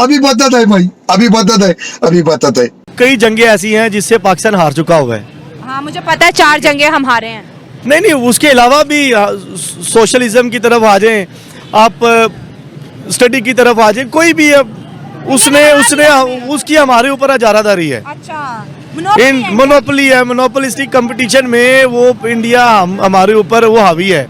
अभी बदत है भाई, अभी बदत है, अभी बदत है। कई जंगें ऐसी हैं जिससे पाकिस्तान हार चुका हुआ है। हाँ मुझे पता है 4 जंगें हम हारे हैं। नहीं नहीं, उसके अलावा भी सोशलिज्म की तरफ आ जाएं, आप स्टडी की तरफ आ जाएं, कोई भी उसकी हमारे ऊपर हजारादारी है। अच्छा मोनोपोली है, मोनोपोलिस्टिक कंपटीशन में वो इंडिया हमारे ऊपर वो हावी है।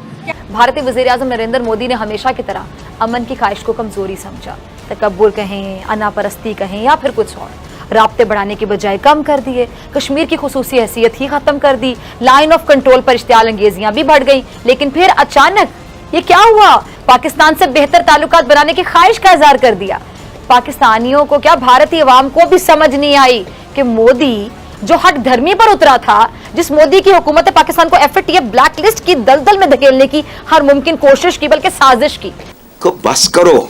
भारतीय वज़ीर-ए-आज़म नरेंद्र मोदी ने हमेशा की तरह अमन की ख्वाहिश को कमजोरी समझा। तकब्बुर कहें, अनापरस्ती कहें या फिर कुछ और, राब्ते बढ़ाने की बजाय कम कर दिए। कश्मीर की खुसूसी हैसियत ही खत्म कर दी। लाइन ऑफ कंट्रोल पर इश्तियाल अंगेजियां भी बढ़ गई। लेकिन फिर अचानक ये क्या हुआ? पाकिस्तान से बेहतर ताल्लुकात बनाने की ख्वाहिश का इजहार कर दिया। पाकिस्तानियों को क्या, भारतीय अवाम को भी समझ नहीं आई कि मोदी जो हट धर्मी पर उतरा था, जिस मोदी की हुकूमत ने पाकिस्तान को एफएटीएफ ब्लैक लिस्ट की दलदल में धकेलने की हर मुमकिन कोशिश की, बल्कि साजिश की। को बस करो,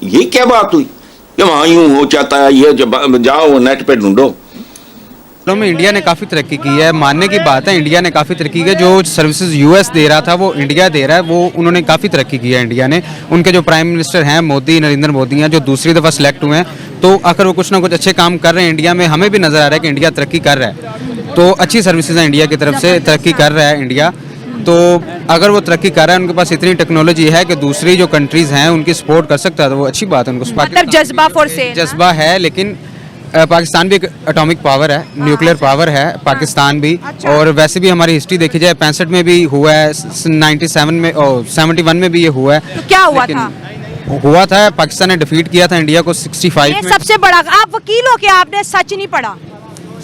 ये क्या बात हुई कि वहां यूं हो जाता है, ये जाओ नेट पे ढूंढो। में इंडिया ने काफ़ी तरक्की की है, मानने की बात है। इंडिया ने काफ़ी तरक्की की है। जो सर्विसेज यूएस दे रहा था वो इंडिया दे रहा है, वो उन्होंने काफ़ी तरक्की की है इंडिया ने। उनके जो प्राइम मिनिस्टर हैं मोदी, नरेंद्र मोदी हैं, जो दूसरी दफ़ा सेलेक्ट हुए हैं, तो अगर वो कुछ ना कुछ अच्छे काम कर रहे हैं इंडिया में, हमें भी नज़र आ रहा है कि इंडिया तरक्की कर रहा है। तो अच्छी सर्विसेज हैं इंडिया की तरफ से, तरक्की कर रहा है इंडिया। तो अगर वो तरक्की कर रहा है, उनके पास इतनी टेक्नोलॉजी है कि दूसरी जो कंट्रीज़ हैं उनकी सपोर्ट कर सकता है, तो वो अच्छी बात है। उनको मतलब जज्बा फॉर सेल, जज्बा है। लेकिन पाकिस्तान भी एक एटॉमिक पावर है, न्यूक्लियर पावर है पाकिस्तान भी। और वैसे भी हमारी हिस्ट्री देखी जाए 65 में भी हुआ है, 97 में और 71 में भी ये हुआ है। तो क्या हुआ था? हुआ था पाकिस्तान ने डिफीट किया था इंडिया को 65 में। सबसे बड़ा, आप वकील हो क्या, आपने सच नहीं पढ़ा?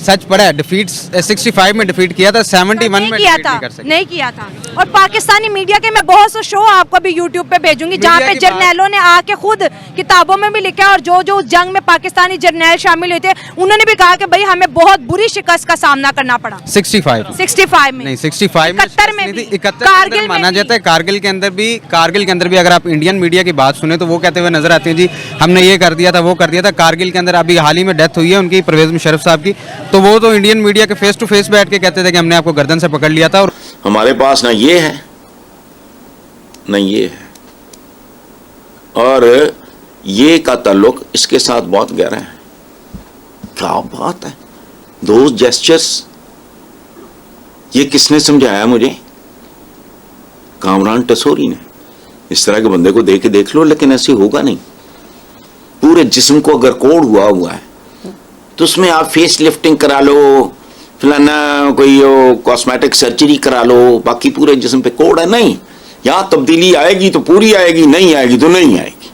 सच पड़ा है, डिफीट 65 में डिफीट किया था, 71 में किया था, नहीं किया था। और पाकिस्तानी मीडिया के मैं बहुत से शो आपको भी यूट्यूब पे भेजूंगी जहाँ पे जर्नैलों ने आके खुद किताबों में भी लिखा है, और जो जो जंग में पाकिस्तानी जर्नैल शामिल हुए थे उन्होंने भी कहा कि भाई हमें बहुत बुरी शिकस्त का सामना करना पड़ा। 65 में नहीं, 65 में 71 में भी, 71 में माना जाता है। कारगिल के अंदर भी अगर आप इंडियन मीडिया की बात सुने तो वो कहते हुए नजर आते हैं जी हमने ये कर दिया था, वो कर दिया था। कारगिल के अंदर अभी हाल ही में डेथ हुई है उनकी, परवेज मुशर्रफ साहब की, तो वो तो इंडियन मीडिया के फेस टू फेस बैठ के कहते थे कि हमने आपको गर्दन से पकड़ लिया था। और हमारे पास ना ये है ना ये है, और ये का ताल्लुक इसके साथ बहुत गहरा है। क्या बात है, दोज जेस्चर्स, ये किसने समझाया मुझे? कामरान टसोरी ने। इस तरह के बंदे को देख लो, लेकिन ऐसे होगा नहीं। पूरे जिस्म को अगर कोड हुआ है तो उसमें आप फेस लिफ्टिंग करा लो, फलाना कोई कॉस्मेटिक सर्जरी करा लो, बाकी पूरे जिस्म पे कोड है। नहीं, यहाँ तब्दीली आएगी तो पूरी आएगी, नहीं आएगी तो नहीं आएगी।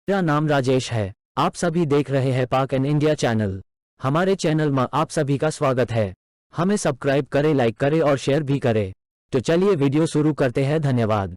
मेरा नाम राजेश है, आप सभी देख रहे हैं पाक एंड इंडिया चैनल। हमारे चैनल में आप सभी का स्वागत है। हमें सब्सक्राइब करें, लाइक करें और शेयर भी करें। तो चलिए वीडियो शुरू करते हैं। धन्यवाद।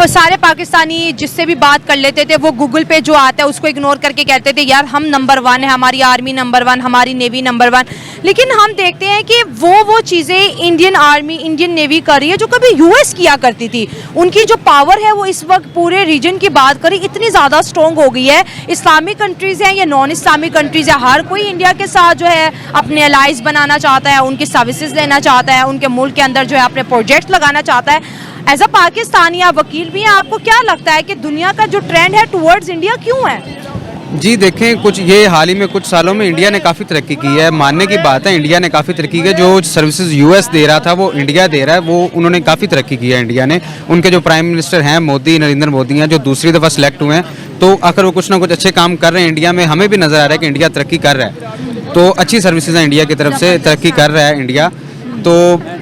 सारे पाकिस्तानी जिससे भी बात कर लेते थे वो गूगल पे जो आता है उसको इग्नोर करके कहते थे यार हम नंबर 1 है, हमारी आर्मी नंबर 1, हमारी नेवी नंबर 1। लेकिन हम देखते हैं कि वो चीज़ें इंडियन आर्मी, इंडियन नेवी कर रही है जो कभी यूएस किया करती थी। उनकी जो पावर है वो इस वक्त पूरे रीजन की बात करें इतनी ज़्यादा स्ट्रॉन्ग हो गई है। इस्लामिक कंट्रीज़ हैं या नॉन इस्लामिक कंट्रीज़ है, हर कोई इंडिया के साथ जो है अपने अलाइज बनाना चाहता है, उनकी सर्विसेज लेना चाहता है, उनके मुल्क के अंदर जो है अपने प्रोजेक्ट लगाना चाहता है। एज अ पाकिस्तानी आप वकील भी हैं, आपको क्या लगता है कि दुनिया का जो ट्रेंड है टुवर्ड्स इंडिया क्यों है? जी देखें, कुछ ये हाल ही में कुछ सालों में इंडिया ने काफ़ी तरक्की की है, मानने की बात है। इंडिया ने काफ़ी तरक्की की है। जो सर्विसेज यूएस दे रहा था वो इंडिया दे रहा है, वो उन्होंने काफ़ी तरक्की की है इंडिया ने। उनके जो प्राइम मिनिस्टर हैं मोदी, नरेंद्र मोदी हैं, जो दूसरी दफ़ा सेलेक्ट हुए हैं, तो अगर वो कुछ ना कुछ अच्छे काम कर रहे हैं इंडिया में, हमें भी नज़र आ रहा है कि इंडिया तरक्की कर रहा है। तो अच्छी सर्विसेज हैं इंडिया की तरफ से, तरक्की कर रहा है इंडिया। तो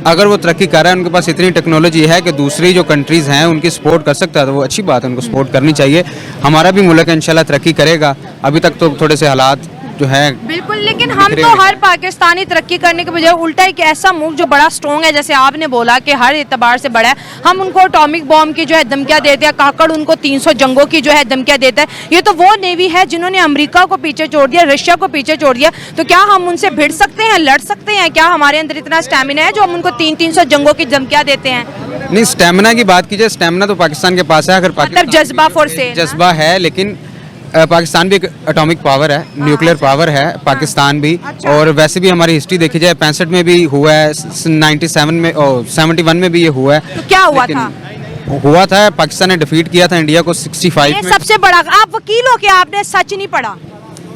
अगर वो तरक्की कर रहा है, उनके पास इतनी टेक्नोलॉजी है कि दूसरी जो कंट्रीज़ हैं उनकी सपोर्ट कर सकता है, तो वो अच्छी बात है, उनको सपोर्ट करनी चाहिए। हमारा भी मुल्क इंशाल्लाह तरक्की करेगा। अभी तक तो थोड़े से हालात जो है बिल्कुल, लेकिन हम तो हर पाकिस्तानी तरक्की करने के बजाय उल्टा एक ऐसा मुल्क जो बड़ा स्ट्रॉन्ग है, जैसे आपने बोला कि हर एतबार से बड़ा है, हम उनको एटॉमिक बॉम्ब की जो है धमकियाँ देते हैं, काकड़ उनको 300 जंगों की जो है धमकियाँ देता है। ये तो वो नेवी है जिन्होंने अमेरिका को पीछे छोड़ दिया, रशिया को पीछे छोड़ दिया। तो क्या हम उनसे भिड़ सकते हैं, लड़ सकते हैं? क्या हमारे अंदर इतना स्टेमिना है जो हम उनको 300 जंगों की धमकियाँ देते हैं? नहीं, स्टेमिना की बात कीजिए, स्टेमिना तो पाकिस्तान के पास है। अगर मतलब जज्बा फॉर सेल, जज्बा है, लेकिन पाकिस्तान भी एक एटॉमिक पावर है, न्यूक्लियर पावर है पाकिस्तान भी। और वैसे भी हमारी हिस्ट्री देखी जाए 65 में भी हुआ है, 97 में और 71 में भी ये हुआ है। तो क्या हुआ था? हुआ था, पाकिस्तान ने डिफीट किया था इंडिया को 65 ये में। सबसे बड़ा, आप वकील हो के आपने सच नहीं पढ़ा?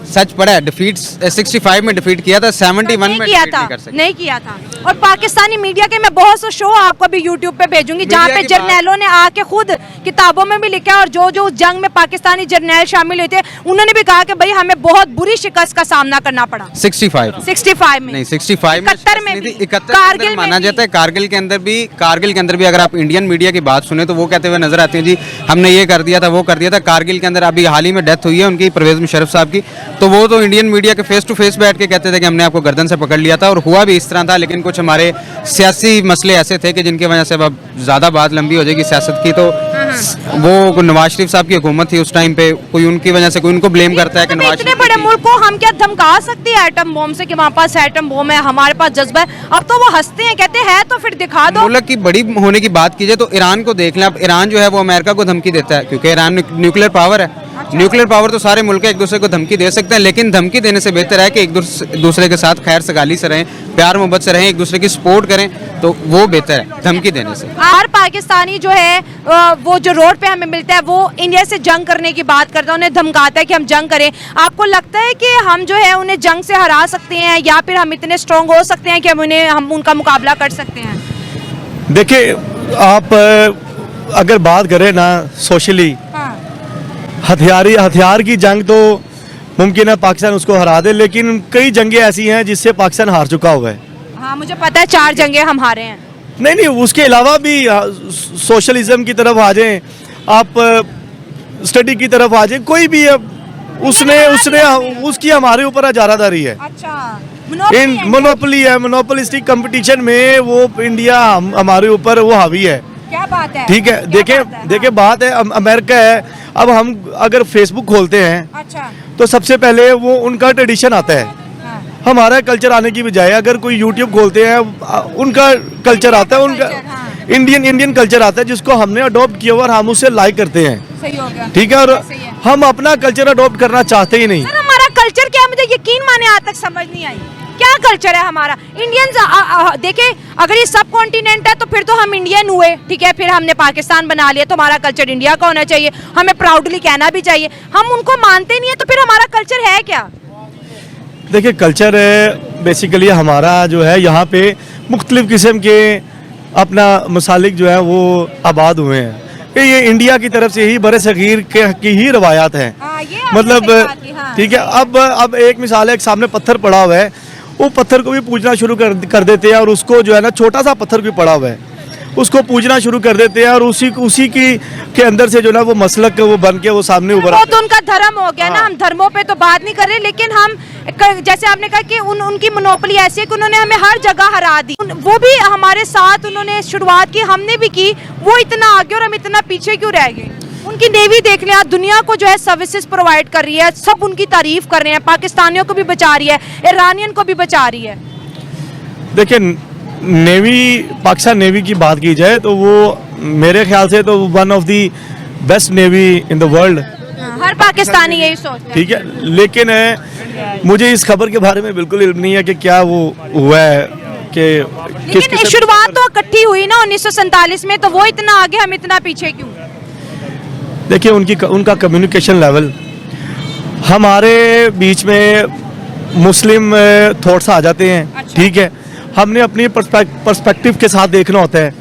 सच पड़ा है, डिफीट 65 में डिफीट किया था, 71 में नहीं किया डिफीट था, नहीं कर सके। नहीं किया था। और पाकिस्तानी मीडिया के मैं बहुत से शो आपको भी यूट्यूब पे भेजूंगी जहाँ पे मीडिया की जर्नैलों ने आके खुद किताबों में भी लिखा है, और जो जो जंग में पाकिस्तानी जर्नैल शामिल हुए थे उन्होंने भी कहा कि भाई हमें बहुत बुरी शिकस्त का सामना करना पड़ा। 65 में नहीं, 65 में 71 में भी, 71 कारगिल में माना भी। जाता है। कारगिल के अंदर भी अगर आप इंडियन मीडिया की बात सुने तो वो कहते हुए नजर आते हैं जी हमने ये कर दिया था, वो कर दिया था। कारगिल के अंदर अभी हाल ही में डेथ हुई है उनकी, परवेज मुशर्रफ साहब की, तो वो तो इंडियन मीडिया के फेस टू फेस बैठ के कहते थे कि हमने आपको गर्दन से पकड़ लिया था, और हुआ भी इस तरह था। लेकिन कुछ हमारे सियासी मसले ऐसे थे कि जिनकी वजह से अब ज़्यादा बात लंबी हो जाएगी सियासत की, तो वो नवाज शरीफ साहब की हुकूमत थी उस टाइम पे, कोई उनकी वजह से कोई उनको ब्लेम करता है कि नवाज इतने शरीफ बड़े की- मुल्क को हम क्या धमका सकते हैं एटम बम से कि हमारे पास एटम बम है, हमारे पास जज्बा है? अब तो वो हंसते हैं, कहते हैं तो फिर दिखा दो। मुल्क की बड़ी होने की बात कीजिए तो ईरान को देख लें। अब ईरान जो है वो अमेरिका को धमकी देता है क्योंकि ईरान न्यूक्लियर पावर है। न्यूक्लियर पावर तो सारे मुल्क एक दूसरे को धमकी दे सकते हैं, लेकिन धमकी देने से बेहतर है कि एक दूसरे के साथ खैर सगाली से रहें, प्यार मोहब्बत से रहें, एक दूसरे की सपोर्ट करें, तो वो बेहतर है धमकी देने से। हर पाकिस्तानी जो है वो जो रोड पे हमें मिलता है वो इंडिया से जंग करने की बात करता है, उन्हें धमकाता है कि हम जंग करें। आपको लगता है कि हम जो है उन्हें जंग से हरा सकते हैं, या फिर हम इतने स्ट्रांग हो सकते हैं कि हम उनका मुकाबला कर सकते हैं? देखिए, आप अगर बात करें ना सोशली, हथियार की जंग तो मुमकिन है पाकिस्तान उसको हरा दे, लेकिन कई जंगें ऐसी हैं जिससे पाकिस्तान हार चुका हुआ है। हाँ, मुझे पता है 4 जंगें हम हारे हैं। नहीं, उसके अलावा भी सोशलिज्म की तरफ आ जाएं, आप स्टडी की तरफ आ जाएं, कोई भी उसकी हमारे ऊपर अजारादारी है। अच्छा, मोनोपोली है, मोनोपोलिस्टिक कंपटीशन में वो इंडिया हमारे ऊपर वो हावी है। क्या बात है? ठीक है, देखिए बात है अमेरिका है। अब हम अगर फेसबुक खोलते हैं अच्छा, तो सबसे पहले वो उनका ट्रेडिशन आता है, हमारा कल्चर आने की बजाय। अगर कोई यूट्यूब खोलते हैं उनका कल्चर आता है, उनका इंडियन कल्चर आता है जिसको हमने अडॉप्ट किया हुआ और हम उसे लाइक करते हैं। सही हो गया। ठीक है, और सही है। हम अपना कल्चर अडॉप्ट करना चाहते ही नहीं। सर, हमारा कल्चर क्या है? मुझे यकीन माने आज तक समझ नहीं आई क्या कल्चर है हमारा। इंडियंस देखिए, अगर ये सब कॉन्टिनेंट है तो फिर तो हम इंडियन हुए, ठीक है, फिर हमने पाकिस्तान बना लिया तो हमारा कल्चर इंडिया का होना चाहिए, हमें प्राउडली कहना भी चाहिए। हम उनको मानते नहीं है तो फिर हमारा कल्चर है क्या? देखिए, कल्चर बेसिकली हमारा जो है यहाँ पे मुख्तलिफ किस्म के अपना मसालिक जो है वो आबाद हुए हैं। ये इंडिया की तरफ से ही बड़े सगीर की ही रवायात हैं। मतलब ठीक है, अब एक मिसाल है, एक सामने पत्थर पड़ा हुआ है, वो पत्थर को भी पूजना शुरू कर देते हैं, और उसको जो है ना छोटा सा पत्थर भी पड़ा हुआ है उसको पूजना शुरू कर देते हैं, और उसी के अंदर से जो ना वो मसलक वो बन के वो सामने उभर वो आता तो उनका धर्म हो गया ना। हम धर्मों पे तो बात नहीं कर रहे, लेकिन हम जैसे आपने कहा कि उनकी मोनोपोली ऐसी है कि उन्होंने हमें हर जगह हरा दी। वो भी हमारे साथ उन्होंने शुरुआत की, हमने भी की, वो इतना आगे और हम इतना पीछे क्यों रह गए? उनकी नेवी देख लें, आज दुनिया को जो है सर्विसेज प्रोवाइड कर रही है, सब उनकी तारीफ कर रहे हैं, पाकिस्तानियों को भी बचा रही है, ईरानियन को भी बचा रही है। देखिए, नेवी, पाकिस्तान नेवी की बात की जाए तो वो मेरे ख्याल से तो one of the best navy in the world. हर पाकिस्तानी यही सोचता है। ठीक है, लेकिन मुझे इस खबर के बारे में बिल्कुल इल्म नहीं है कि क्या वो हुआ है कि लेकिन शुरुआत तो इकट्ठी हुई ना 1947 में, तो वो इतना आगे हम इतना पीछे क्यों? देखिए, उनका कम्युनिकेशन लेवल, हमारे बीच में मुस्लिम थॉट्स आ जाते हैं। अच्छा। ठीक है, हमने अपनी पर्सपेक्टिव के साथ देखना होता है।